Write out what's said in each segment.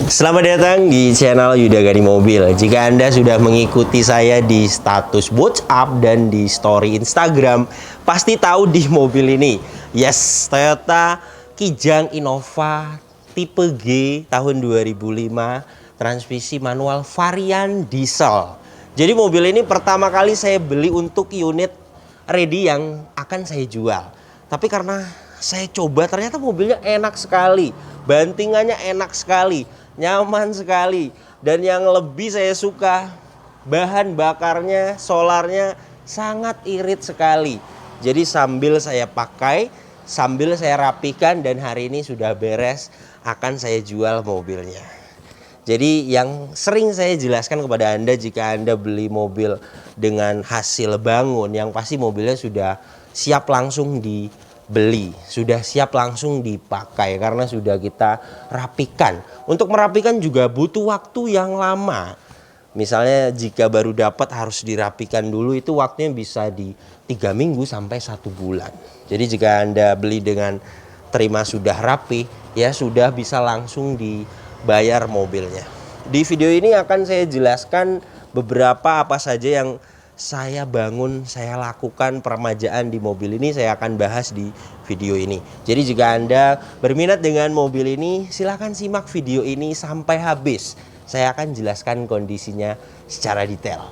Selamat datang di channel Yuda Gani Mobil. Jika Anda sudah mengikuti saya di status WhatsApp dan di story Instagram, pasti tahu di mobil ini. Yes, Toyota Kijang Innova tipe G tahun 2005, transmisi manual varian diesel. Jadi mobil ini pertama kali saya beli untuk unit ready yang akan saya jual. Tapi karena saya coba ternyata mobilnya enak sekali, bantingannya enak sekali, nyaman sekali, dan yang lebih saya suka bahan bakarnya, solarnya sangat irit sekali. Jadi sambil saya pakai, sambil saya rapikan, dan hari ini sudah beres, akan saya jual mobilnya. Jadi yang sering saya jelaskan kepada Anda, jika Anda beli mobil dengan hasil bangun, yang pasti mobilnya sudah siap langsung dibeli, sudah siap langsung dipakai karena sudah kita rapikan. Untuk merapikan juga butuh waktu yang lama. Misalnya jika baru dapat harus dirapikan dulu, itu waktunya bisa di 3 minggu sampai 1 bulan. Jadi jika Anda beli dengan terima sudah rapi, ya sudah bisa langsung dibayar mobilnya. Di video ini akan saya jelaskan beberapa apa saja yang saya bangun, saya lakukan peremajaan di mobil ini, saya akan bahas di video ini. Jadi jika Anda berminat dengan mobil ini, silahkan simak video ini sampai habis. Saya akan jelaskan kondisinya secara detail.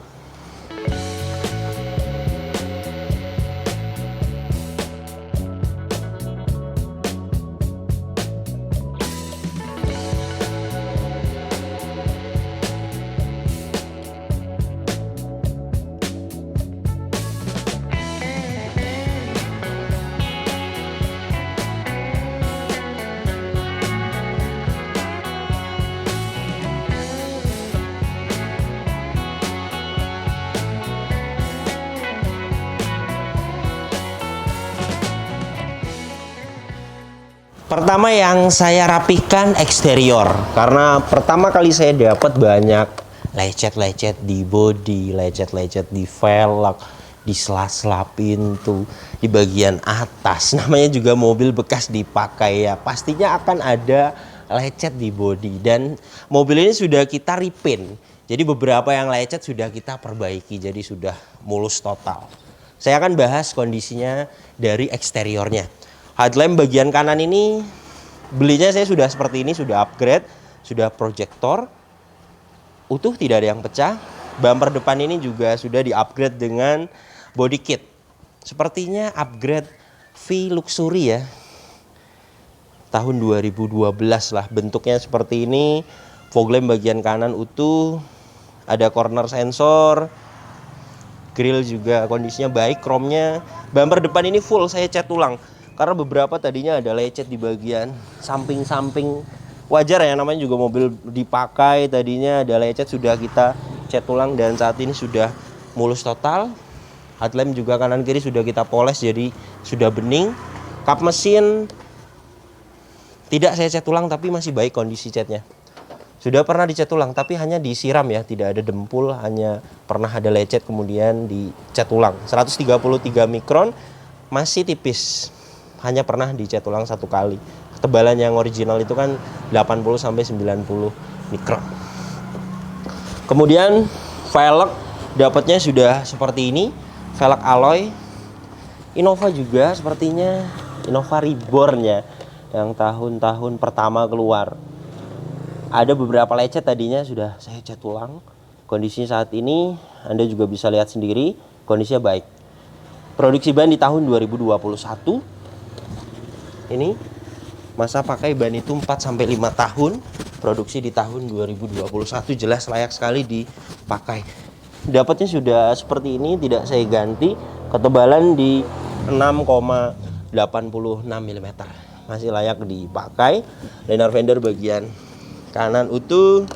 Pertama yang saya rapikan eksterior, karena pertama kali saya dapat banyak lecet-lecet di bodi, lecet-lecet di velg, di sela-sela pintu, di bagian atas. Namanya juga mobil bekas dipakai ya, pastinya akan ada lecet di bodi. Dan mobil ini sudah kita repaint, jadi beberapa yang lecet sudah kita perbaiki, jadi sudah mulus total. Saya akan bahas kondisinya dari eksteriornya. Headlamp bagian kanan ini belinya saya sudah seperti ini, sudah upgrade, sudah proyektor utuh, tidak ada yang pecah. Bumper depan ini juga sudah di-upgrade dengan body kit. Sepertinya upgrade V Luxury ya. Tahun 2012 lah, bentuknya seperti ini. Fog lamp bagian kanan utuh, ada corner sensor. Grill juga kondisinya baik, chrome-nya. Bumper depan ini full saya cat ulang. Karena beberapa tadinya ada lecet di bagian samping-samping. Wajar ya, namanya juga mobil dipakai, tadinya ada lecet, sudah kita cat ulang dan saat ini sudah mulus total. Headlamp juga kanan kiri sudah kita poles, jadi sudah bening. Kap mesin tidak saya cat ulang tapi masih baik kondisi catnya. Sudah pernah dicat ulang tapi hanya disiram ya, tidak ada dempul, hanya pernah ada lecet kemudian dicat ulang. 133 mikron, masih tipis. Hanya pernah dicat ulang 1 kali. Ketebalan yang original itu kan 80 sampai 90 mikron. Kemudian velg dapatnya sudah seperti ini, velg alloy. Innova juga sepertinya, Innova Reborn ya, yang tahun-tahun pertama keluar. Ada beberapa lecet tadinya sudah saya cat ulang. Kondisinya saat ini Anda juga bisa lihat sendiri, kondisinya baik. Produksi ban di tahun 2021. Ini masa pakai ban itu 4-5 tahun, produksi di tahun 2021, jelas layak sekali dipakai. Dapatnya sudah seperti ini, tidak saya ganti. Ketebalan di 6,86 mm, masih layak dipakai. Liner fender bagian kanan utuh,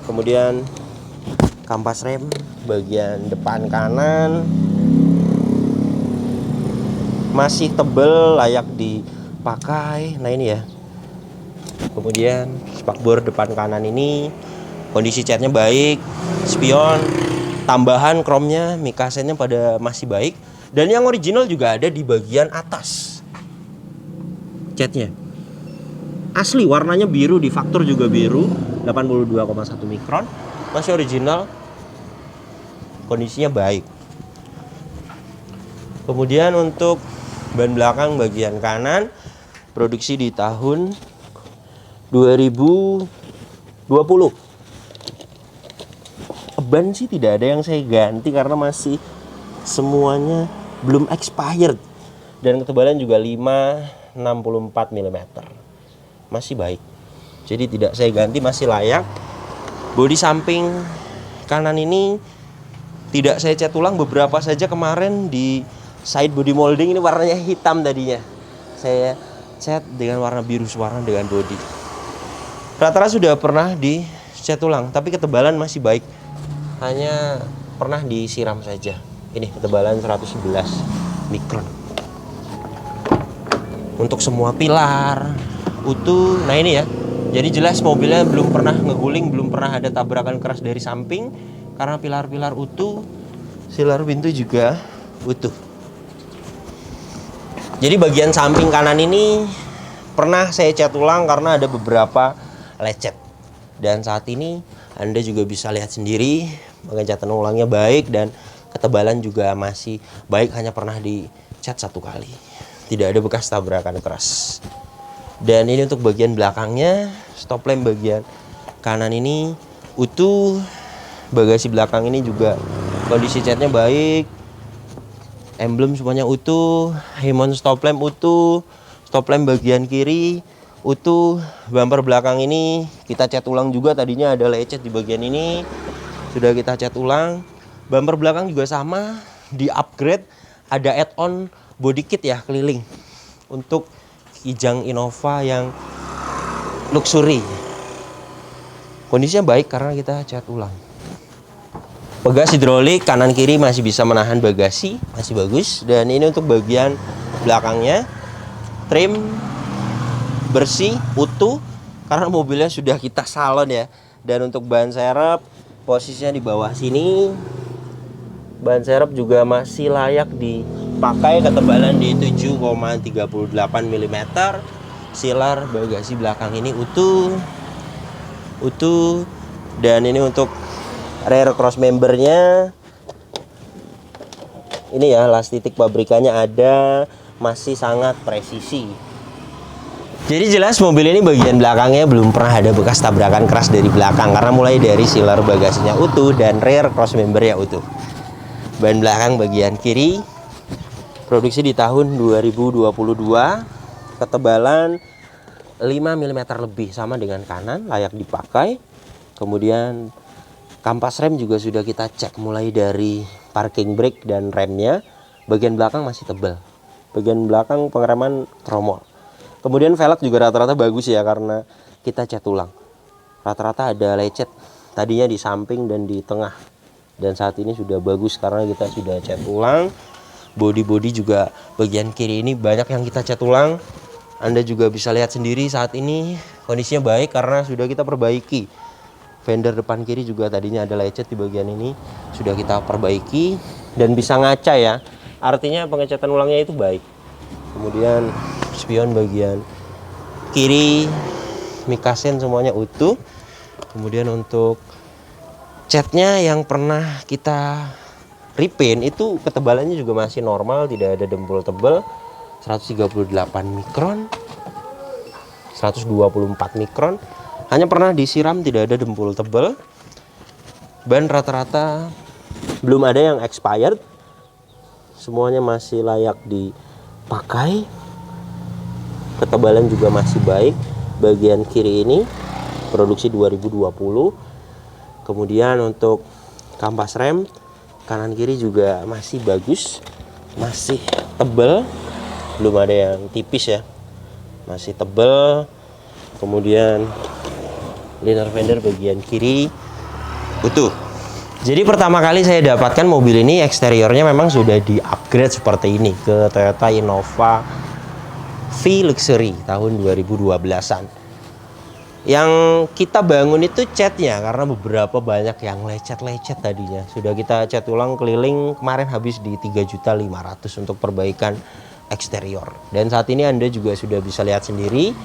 kemudian kampas rem bagian depan kanan masih tebel, layak dipakai. Nah ini ya, kemudian spakbor depan kanan ini kondisi catnya baik, spion tambahan, chrome-nya, mikasennya pada masih baik, dan yang original juga ada di bagian atas catnya. asli warnanya biru, di faktur juga biru, 82,1 mikron, masih original, kondisinya baik. Kemudian untuk ban belakang bagian kanan, produksi di tahun 2020. Ban sih tidak ada yang saya ganti karena masih semuanya belum expired, dan ketebalan juga 564 mm, masih baik, jadi tidak saya ganti, masih layak. Bodi samping kanan ini tidak saya cat ulang, beberapa saja kemarin di side body molding. Ini warnanya hitam, tadinya saya cat dengan warna biru sewarna dengan bodi. Rata-rata sudah pernah di cat ulang, tapi ketebalan masih baik, hanya pernah disiram saja. Ini ketebalan 111 mikron. Untuk semua pilar utuh. Nah ini ya, jadi jelas mobilnya belum pernah ngeguling, belum pernah ada tabrakan keras dari samping, karena pilar-pilar utuh, silar pintu juga utuh. Jadi bagian samping kanan ini pernah saya cat ulang karena ada beberapa lecet, dan saat ini Anda juga bisa lihat sendiri pengecatan ulangnya baik dan ketebalan juga masih baik, hanya pernah dicat 1 kali, tidak ada bekas tabrakan keras. Dan ini untuk bagian belakangnya, stop lamp bagian kanan ini utuh, bagasi belakang ini juga kondisi catnya baik, emblem semuanya utuh, hemon stop lamp utuh, stop lamp bagian kiri utuh, bumper belakang ini kita cat ulang juga, tadinya ada lecet di bagian ini, sudah kita cat ulang. Bumper belakang juga sama, di upgrade, ada add-on body kit ya keliling untuk Kijang Innova yang luxury. Kondisinya baik karena kita cat ulang. Pegas hidrolik kanan kiri masih bisa menahan bagasi, masih bagus. Dan ini untuk bagian belakangnya, trim bersih, utuh, karena mobilnya sudah kita salon ya. Dan untuk ban serep, posisinya di bawah sini. Ban serep juga masih layak dipakai, ketebalan di 7,38 mm. Silar bagasi belakang ini utuh. Dan ini untuk rear cross membernya, ini ya, las titik pabrikannya ada, masih sangat presisi. Jadi jelas mobil ini bagian belakangnya belum pernah ada bekas tabrakan keras dari belakang, karena mulai dari silar bagasinya utuh dan rear cross membernya utuh. Ban belakang bagian kiri produksi di tahun 2022, ketebalan 5 mm lebih, sama dengan kanan, layak dipakai. Kemudian kampas rem juga sudah kita cek mulai dari parking brake dan remnya. Bagian belakang masih tebal, bagian belakang pengereman tromol. Kemudian velg juga rata-rata bagus ya, karena kita cat ulang. Rata-rata ada lecet tadinya di samping dan di tengah, dan saat ini sudah bagus karena kita sudah cat ulang. Bodi-bodi juga bagian kiri ini banyak yang kita cat ulang. Anda juga bisa lihat sendiri saat ini kondisinya baik karena sudah kita perbaiki. Fender depan kiri juga tadinya ada lecet di bagian ini, sudah kita perbaiki dan bisa ngaca ya, artinya pengecatan ulangnya itu baik. Kemudian spion bagian kiri, mikasen semuanya utuh. Kemudian untuk catnya yang pernah kita repaint itu ketebalannya juga masih normal, tidak ada dempul tebal, 138 mikron, 124 mikron, hanya pernah disiram, tidak ada dempul tebal. Ban rata-rata belum ada yang expired, semuanya masih layak dipakai. Ketebalan juga masih baik. Bagian kiri ini produksi 2020. Kemudian untuk kampas rem kanan kiri juga masih bagus, masih tebal, belum ada yang tipis ya, masih tebal. Kemudian liner fender bagian kiri utuh. Jadi pertama kali saya dapatkan mobil ini, eksteriornya memang sudah di upgrade seperti ini ke Toyota Innova V Luxury tahun 2012-an. Yang kita bangun itu catnya, karena beberapa banyak yang lecet-lecet tadinya. Sudah kita cat ulang keliling, kemarin habis di 3.500.000 untuk perbaikan eksterior. Dan saat ini Anda juga sudah bisa lihat sendiri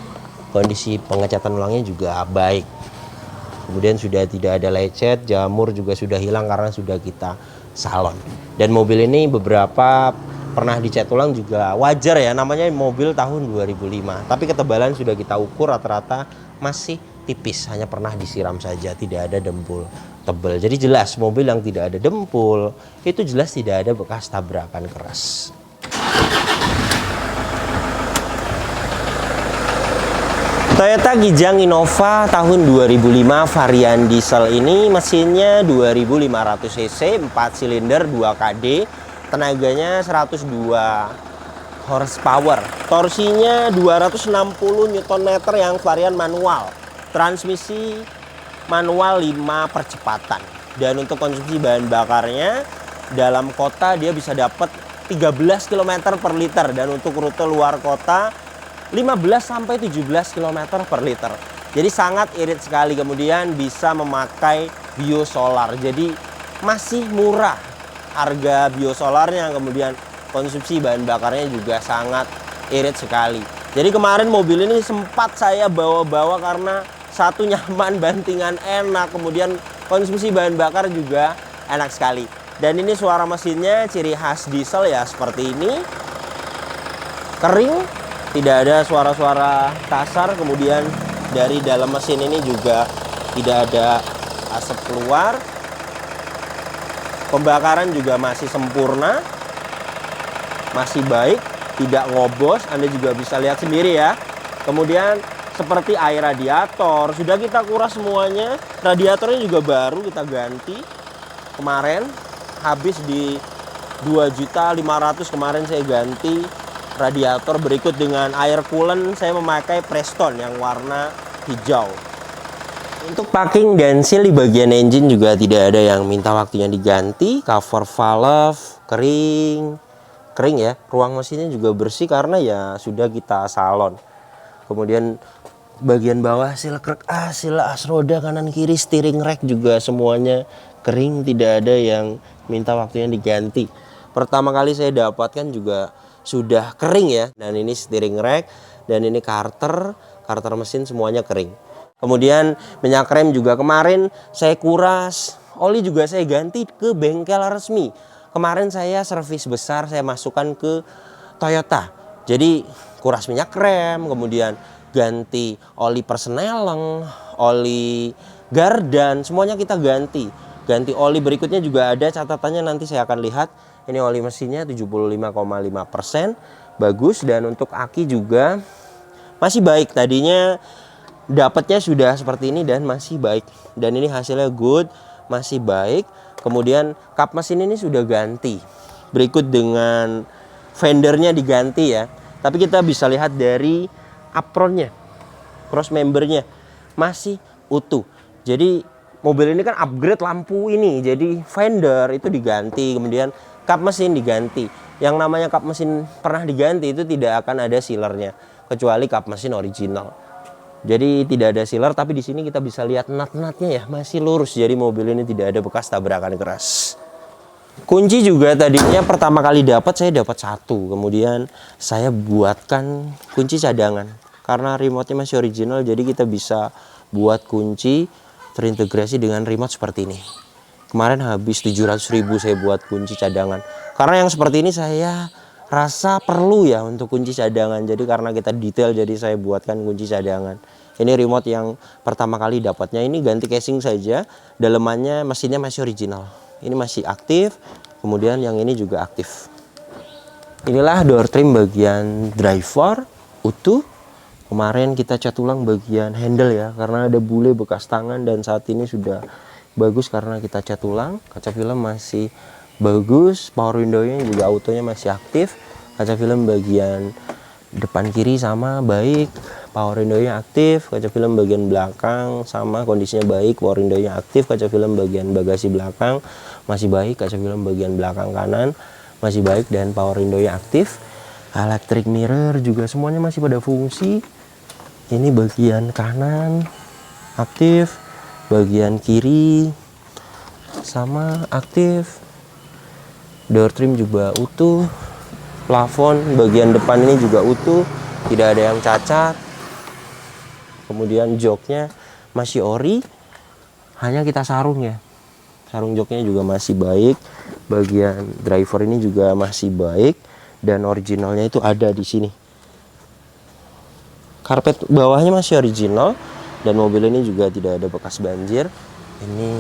kondisi pengecatan ulangnya juga baik. Kemudian sudah tidak ada lecet, jamur juga sudah hilang karena sudah kita salon. Dan mobil ini beberapa pernah dicat ulang juga wajar ya, namanya mobil tahun 2005. Tapi ketebalan sudah kita ukur rata-rata masih tipis, hanya pernah disiram saja, tidak ada dempul tebal. Jadi jelas mobil yang tidak ada dempul itu jelas tidak ada bekas tabrakan keras. Toyota Kijang Innova tahun 2005 varian diesel ini mesinnya 2500 cc, 4 silinder 2 KD, tenaganya 102 horsepower, torsinya 260 Nm yang varian manual, transmisi manual 5 percepatan. Dan untuk konsumsi bahan bakarnya dalam kota dia bisa dapat 13 km per liter, dan untuk rute luar kota 15 sampai 17 km per liter. Jadi sangat irit sekali. Kemudian bisa memakai biosolar. Jadi masih murah harga biosolarnya. Kemudian konsumsi bahan bakarnya juga sangat irit sekali. Jadi kemarin mobil ini sempat saya bawa-bawa karena satu nyaman, bantingan enak, kemudian konsumsi bahan bakar juga enak sekali. Dan ini suara mesinnya ciri khas diesel ya, seperti ini. Kering, tidak ada suara-suara kasar. Kemudian dari dalam mesin ini juga tidak ada asap keluar. Pembakaran juga masih sempurna, masih baik, tidak ngobos. Anda juga bisa lihat sendiri ya. Kemudian seperti air radiator sudah kita kuras semuanya. Radiatornya juga baru kita ganti. Kemarin habis di 2.500.000 kemarin saya ganti radiator. Berikut dengan air coolant saya memakai Preston yang warna hijau. Untuk packing dan seal di bagian engine juga tidak ada yang minta waktunya diganti. Cover valve kering ya. Ruang mesinnya juga bersih karena ya sudah kita salon. Kemudian bagian bawah seal krek seal as roda kanan kiri, steering rack juga semuanya kering, tidak ada yang minta waktunya diganti. Pertama kali saya dapatkan juga sudah kering ya. Dan ini steering rack, dan ini karter mesin semuanya kering. Kemudian minyak rem juga kemarin saya kuras, oli juga saya ganti ke bengkel resmi. Kemarin saya servis besar saya masukkan ke Toyota. Jadi kuras minyak rem, kemudian ganti oli persneleng, oli gardan, semuanya kita ganti. Ganti oli berikutnya juga ada catatannya, nanti saya akan lihat. Ini oli mesinnya 75,5%, bagus. Dan untuk aki juga masih baik. Tadinya dapatnya sudah seperti ini dan masih baik. Dan ini hasilnya good, masih baik. Kemudian kap mesin ini sudah ganti. Berikut dengan fendernya diganti ya. Tapi kita bisa lihat dari apronnya, cross membernya masih utuh. Jadi mobil ini kan upgrade lampu ini, jadi fender itu diganti, kemudian kap mesin diganti. Yang namanya kap mesin pernah diganti itu tidak akan ada sealernya, kecuali kap mesin original. Jadi tidak ada sealer, tapi di sini kita bisa lihat nut-nutnya ya masih lurus. Jadi mobil ini tidak ada bekas tabrakan keras. Kunci juga tadinya pertama kali saya dapat satu, kemudian saya buatkan kunci cadangan. Karena remote-nya masih original, jadi kita bisa buat kunci terintegrasi dengan remote seperti ini. Kemarin habis 700.000 saya buat kunci cadangan. Karena yang seperti ini saya rasa perlu ya untuk kunci cadangan. Jadi karena kita detail, jadi saya buatkan kunci cadangan. Ini remote yang pertama kali dapatnya. Ini ganti casing saja. Dalemannya mesinnya masih original. Ini masih aktif. Kemudian yang ini juga aktif. Inilah door trim bagian driver utuh. Kemarin kita cat ulang bagian handle ya, karena ada bule bekas tangan, dan saat ini sudah bagus karena kita cat ulang. Kaca film masih bagus, power window-nya juga autonya masih aktif. Kaca film bagian depan kiri sama baik, power window-nya aktif. Kaca film bagian belakang sama kondisinya baik, power window-nya aktif. Kaca film bagian bagasi belakang masih baik, kaca film bagian belakang kanan masih baik, dan power window-nya aktif. Electric mirror juga semuanya masih pada fungsi. Ini bagian kanan aktif, bagian kiri sama aktif. Door trim juga utuh. Plafon bagian depan ini juga utuh, tidak ada yang cacat. kemudian joknya masih ori, hanya kita sarung ya. Sarung joknya juga masih baik, bagian driver ini juga masih baik, dan originalnya itu ada di sini. Karpet bawahnya masih original, dan mobil ini juga tidak ada bekas banjir. Ini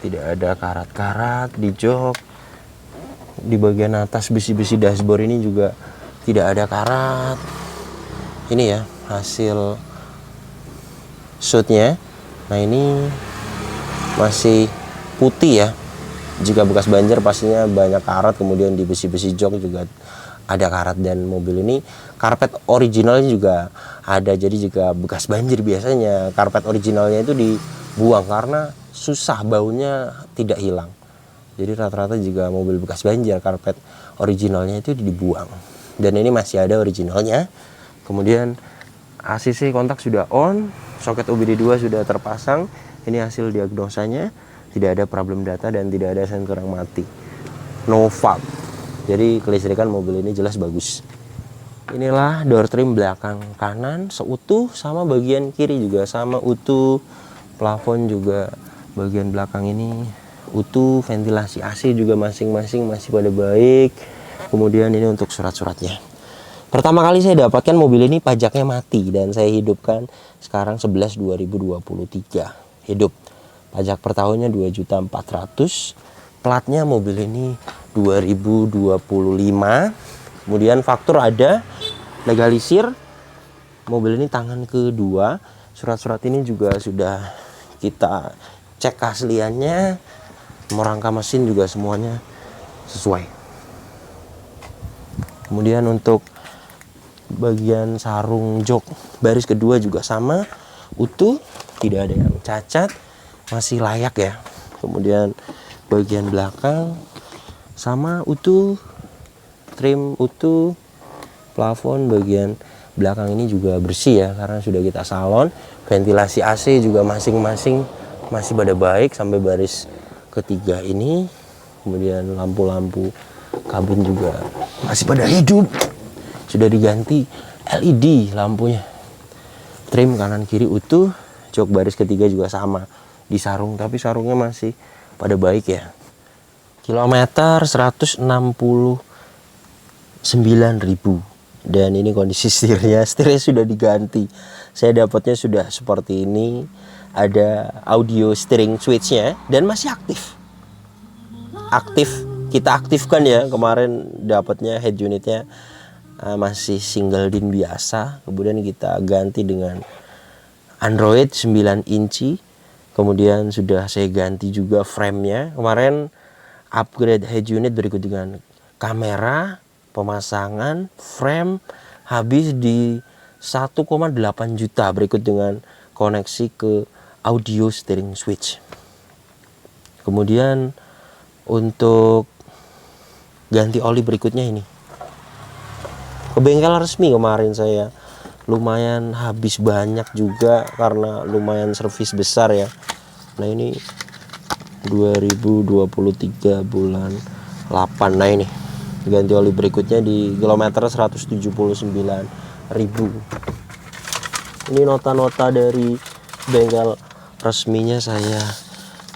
tidak ada karat-karat di jok. Di bagian atas besi-besi dashboard ini juga tidak ada karat. Ini ya hasil shootnya. Nah ini masih putih ya. Jika bekas banjir pastinya banyak karat, kemudian di besi-besi jok juga ada karat, dan mobil ini karpet originalnya juga ada. Jadi jika bekas banjir biasanya karpet originalnya itu dibuang karena susah, baunya tidak hilang. Jadi rata-rata jika mobil bekas banjir karpet originalnya itu dibuang, dan ini masih ada originalnya. Kemudian ACC kontak sudah on, soket OBD2 sudah terpasang. Ini hasil diagnosanya, tidak ada problem data dan tidak ada sensor yang mati, no fault. Jadi kelistrikan mobil ini jelas bagus. Inilah door trim belakang kanan seutuh, sama bagian kiri juga sama utuh. Plafon juga bagian belakang ini utuh, ventilasi AC juga masing-masing masih pada baik. Kemudian ini untuk surat-suratnya. Pertama kali saya dapatkan mobil ini pajaknya mati, dan saya hidupkan sekarang 11/2023. Hidup. Pajak per tahunnya 2.400.000. Platnya mobil ini 2025. Kemudian faktur ada, legalisir. Mobil ini tangan kedua. Surat-surat ini juga sudah kita cek keasliannya. Merangka mesin juga semuanya sesuai. Kemudian untuk bagian sarung jok baris kedua juga sama, utuh, tidak ada yang cacat, masih layak ya. Kemudian bagian belakang sama utuh, trim utuh, plafon bagian belakang ini juga bersih ya karena sudah kita salon. Ventilasi AC juga masing-masing masih pada baik sampai baris ketiga ini. Kemudian lampu-lampu kabin juga masih pada hidup, sudah diganti LED lampunya. Trim kanan kiri utuh, jok baris ketiga juga sama di sarung, tapi sarungnya masih pada baik ya. Kilometer 169.000, dan ini kondisi setirnya sudah diganti. Saya dapatnya sudah seperti ini, ada audio steering switchnya dan masih aktif. Kita aktifkan ya, kemarin dapatnya head unitnya masih single din biasa, kemudian kita ganti dengan Android 9 inci. Kemudian sudah saya ganti juga frame-nya. Kemarin upgrade head unit berikut dengan kamera, pemasangan, frame, habis di 1,8 juta, berikut dengan koneksi ke audio steering switch. Kemudian untuk ganti oli berikutnya ini ke bengkel resmi kemarin saya lumayan habis banyak juga karena lumayan servis besar ya. Nah ini 2023 bulan 8. Nah ini ganti oli berikutnya di kilometer 179.000. Ini nota-nota dari bengkel resminya saya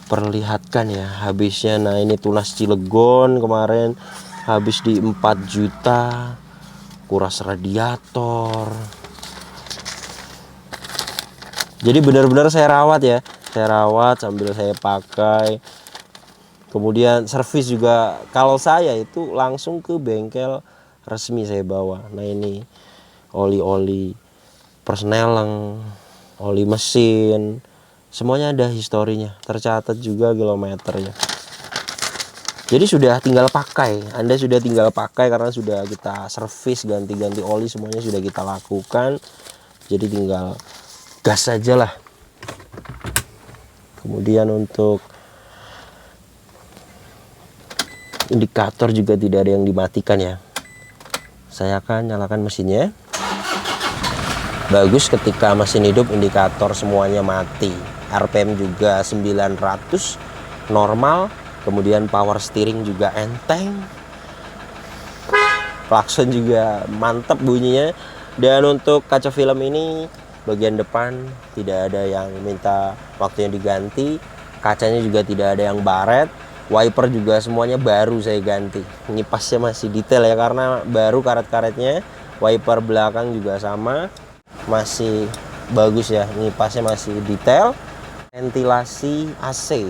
perlihatkan ya habisnya. Nah ini tunas Cilegon kemarin habis di 4 juta, kuras radiator. Jadi benar-benar saya rawat ya, saya rawat sambil saya pakai. Kemudian servis juga kalau saya itu langsung ke bengkel resmi saya bawa. Nah ini oli-oli persneleng, oli mesin, semuanya ada historinya, tercatat juga kilometernya. Jadi sudah tinggal pakai, Anda sudah tinggal pakai karena sudah kita servis, ganti-ganti oli semuanya sudah kita lakukan. Jadi tinggal gas saja lah. Kemudian untuk indikator juga tidak ada yang dimatikan ya. Saya akan nyalakan mesinnya. Bagus ketika mesin hidup indikator semuanya mati. RPM juga 900 normal. Kemudian power steering juga enteng. Klakson juga mantap bunyinya. Dan untuk kaca film ini bagian depan tidak ada yang minta waktunya diganti, kacanya juga tidak ada yang baret, wiper juga semuanya baru saya ganti. Ngipasnya masih detail ya karena baru karet-karetnya. Wiper belakang juga sama, masih bagus ya, ngipasnya masih detail. Ventilasi AC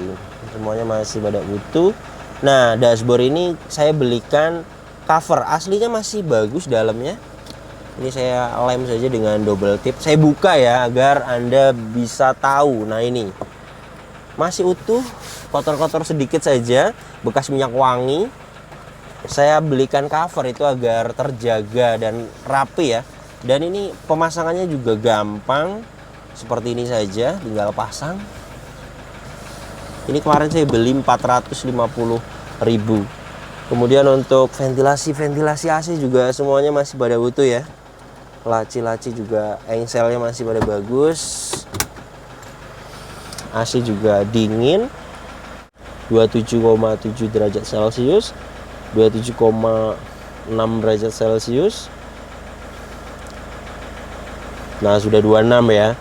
semuanya masih pada utuh. Nah, dashboard ini saya belikan cover, aslinya masih bagus dalamnya. Ini saya lem saja dengan double tip. Saya buka ya agar Anda bisa tahu. Nah, ini masih utuh, kotor-kotor sedikit saja, bekas minyak wangi. Saya belikan cover itu agar terjaga dan rapi ya. Dan ini pemasangannya juga gampang, seperti ini saja, tinggal pasang. Ini kemarin saya beli 450.000. Kemudian untuk ventilasi AC juga semuanya masih pada utuh ya. Laci-laci juga engselnya masih pada bagus. AC juga dingin, 27,7 derajat Celcius, 27,6 derajat Celcius. Nah, sudah 26 ya.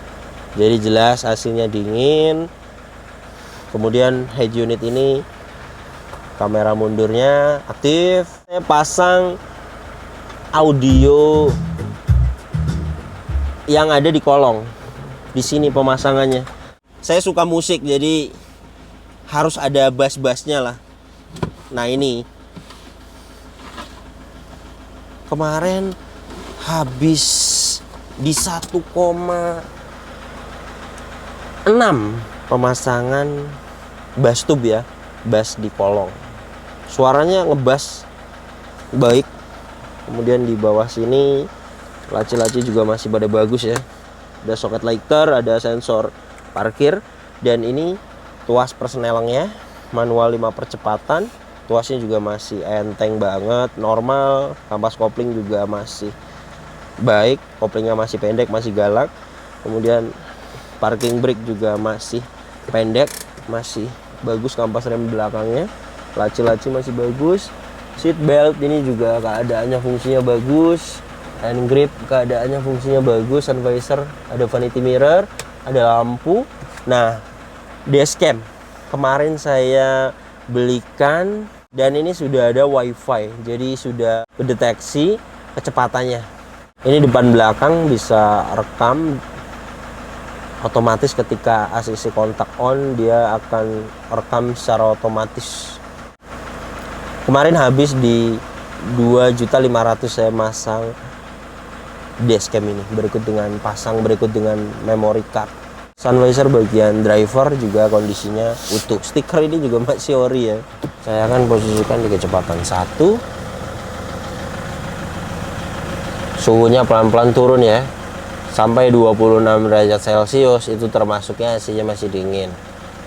Jadi jelas AC-nya dingin. Kemudian head unit ini kamera mundurnya aktif. Saya pasang audio yang ada di kolong. Di sini pemasangannya. Saya suka musik jadi harus ada bass-bassnya lah. Nah, ini kemarin habis di 1,6 pemasangan bass tube ya, bass di kolong. Suaranya ngebass baik. Kemudian di bawah sini laci-laci juga masih pada bagus ya. Ada soket lighter, ada sensor parkir, dan ini tuas persnelengnya manual 5 percepatan. Tuasnya juga masih enteng banget, normal. Kampas kopling juga masih baik, koplingnya masih pendek, masih galak. Kemudian parking brake juga masih pendek, masih bagus. Kampas rem belakangnya, laci-laci masih bagus. Seat belt ini juga keadaannya fungsinya bagus. Hand grip keadaannya fungsinya bagus. Sun visor, ada vanity mirror, ada lampu. Nah, dashcam kemarin saya belikan dan ini sudah ada wifi, jadi sudah mendeteksi kecepatannya. Ini depan belakang bisa rekam otomatis. Ketika ACC kontak on, dia akan rekam secara otomatis. Kemarin habis di 2.500.000 saya masang dashcam ini, berikut dengan memory card. Sun visor bagian driver juga kondisinya utuh. Stiker ini juga masih ori ya. Saya akan posisikan di kecepatan 1. Suhunya pelan-pelan turun ya, sampai 26 derajat Celcius. Itu termasuknya AC-nya masih dingin.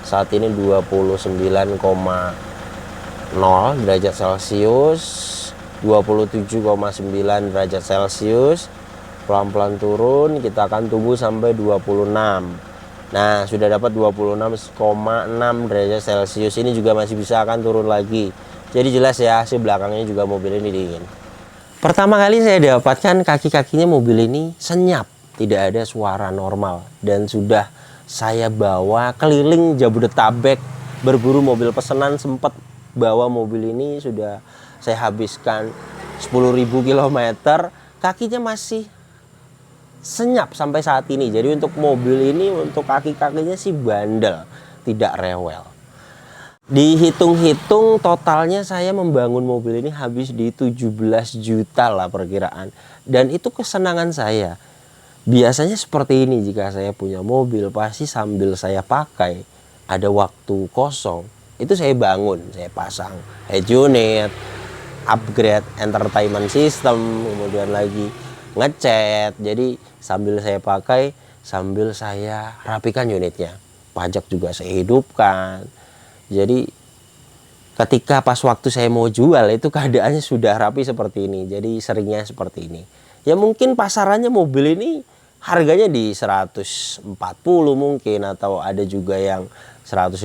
Saat ini 29,0 derajat Celcius, 27,9 derajat Celcius. Pelan-pelan turun, kita akan tunggu sampai 26. Nah, sudah dapat 26,6 derajat Celcius. Ini juga masih bisa akan turun lagi. Jadi jelas ya, AC belakangnya juga mobil ini dingin. Pertama kali saya dapatkan kaki-kakinya mobil ini senyap, tidak ada suara normal. Dan sudah saya bawa keliling Jabodetabek berburu mobil pesanan. Sempat bawa mobil ini, sudah saya habiskan 10.000 km. Kakinya masih senyap sampai saat ini. Jadi untuk mobil ini, untuk kaki-kakinya sih bandel, tidak rewel. Dihitung-hitung totalnya saya membangun mobil ini habis di 17 juta lah perkiraan. Dan itu kesenangan saya. Biasanya seperti ini, jika saya punya mobil pasti sambil saya pakai, ada waktu kosong, itu saya bangun, saya pasang head unit, upgrade entertainment system, kemudian lagi ngecat. Jadi sambil saya pakai, sambil saya rapikan unitnya. Pajak juga saya hidupkan. Jadi ketika pas waktu saya mau jual, itu keadaannya sudah rapi seperti ini. Jadi seringnya seperti ini. Ya mungkin pasarannya mobil ini harganya di 140 mungkin, atau ada juga yang 150.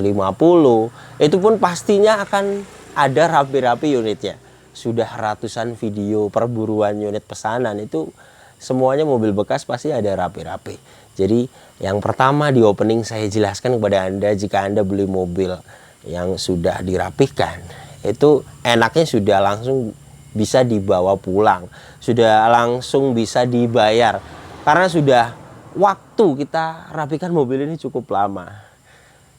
Itu pun pastinya akan ada rapi-rapi unitnya. Sudah ratusan video perburuan unit pesanan, itu semuanya mobil bekas pasti ada rapi-rapi. Jadi yang pertama di opening saya jelaskan kepada Anda, jika Anda beli mobil yang sudah dirapihkan, itu enaknya sudah langsung bisa dibawa pulang, sudah langsung bisa dibayar. Karena sudah waktu kita rapikan mobil ini cukup lama.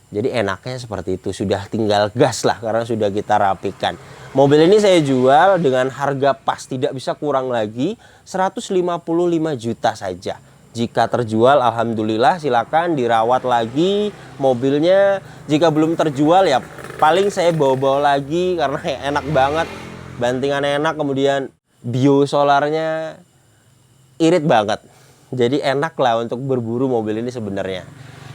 Jadi enaknya seperti itu, sudah tinggal gas lah karena sudah kita rapikan. Mobil ini saya jual dengan harga pas, tidak bisa kurang lagi, 155 juta saja. Jika terjual alhamdulillah, silakan dirawat lagi mobilnya. Jika belum terjual ya paling saya bawa-bawa lagi karena enak banget. Bantingan enak, kemudian biosolarnya irit banget. Jadi enak lah untuk berburu mobil ini sebenarnya.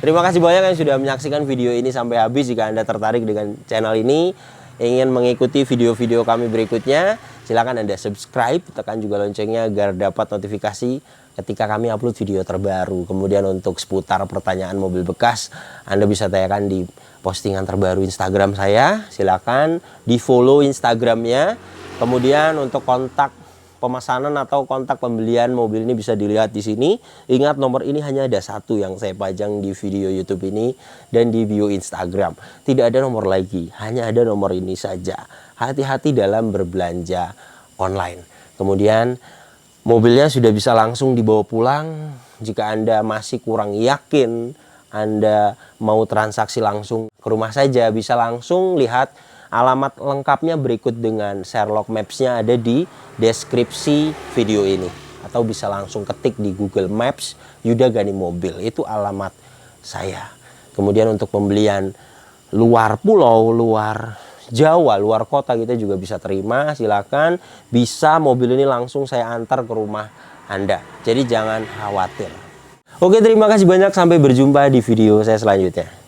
Terima kasih banyak yang sudah menyaksikan video ini sampai habis. Jika Anda tertarik dengan channel ini, ingin mengikuti video-video kami berikutnya, silakan Anda subscribe, tekan juga loncengnya agar dapat notifikasi ketika kami upload video terbaru. Kemudian untuk seputar pertanyaan mobil bekas, Anda bisa tanyakan di postingan terbaru Instagram saya. Silakan di follow Instagramnya. Kemudian untuk kontak pemesanan atau kontak pembelian mobil ini bisa dilihat di sini. Ingat, nomor ini hanya ada satu yang saya pajang di video YouTube ini dan di bio Instagram. Tidak ada nomor lagi, hanya ada nomor ini saja. Hati-hati dalam berbelanja online. Kemudian mobilnya sudah bisa langsung dibawa pulang. Jika Anda masih kurang yakin, Anda mau transaksi langsung ke rumah saja, bisa langsung lihat alamat lengkapnya berikut dengan Sherlock Maps-nya ada di deskripsi video ini. Atau bisa langsung ketik di Google Maps Yuda Gani Mobil, itu alamat saya. Kemudian untuk pembelian luar pulau, luar Jawa, luar kota kita juga bisa terima. Silakan, bisa mobil ini langsung saya antar ke rumah Anda. Jadi jangan khawatir. Oke, terima kasih banyak, sampai berjumpa di video saya selanjutnya.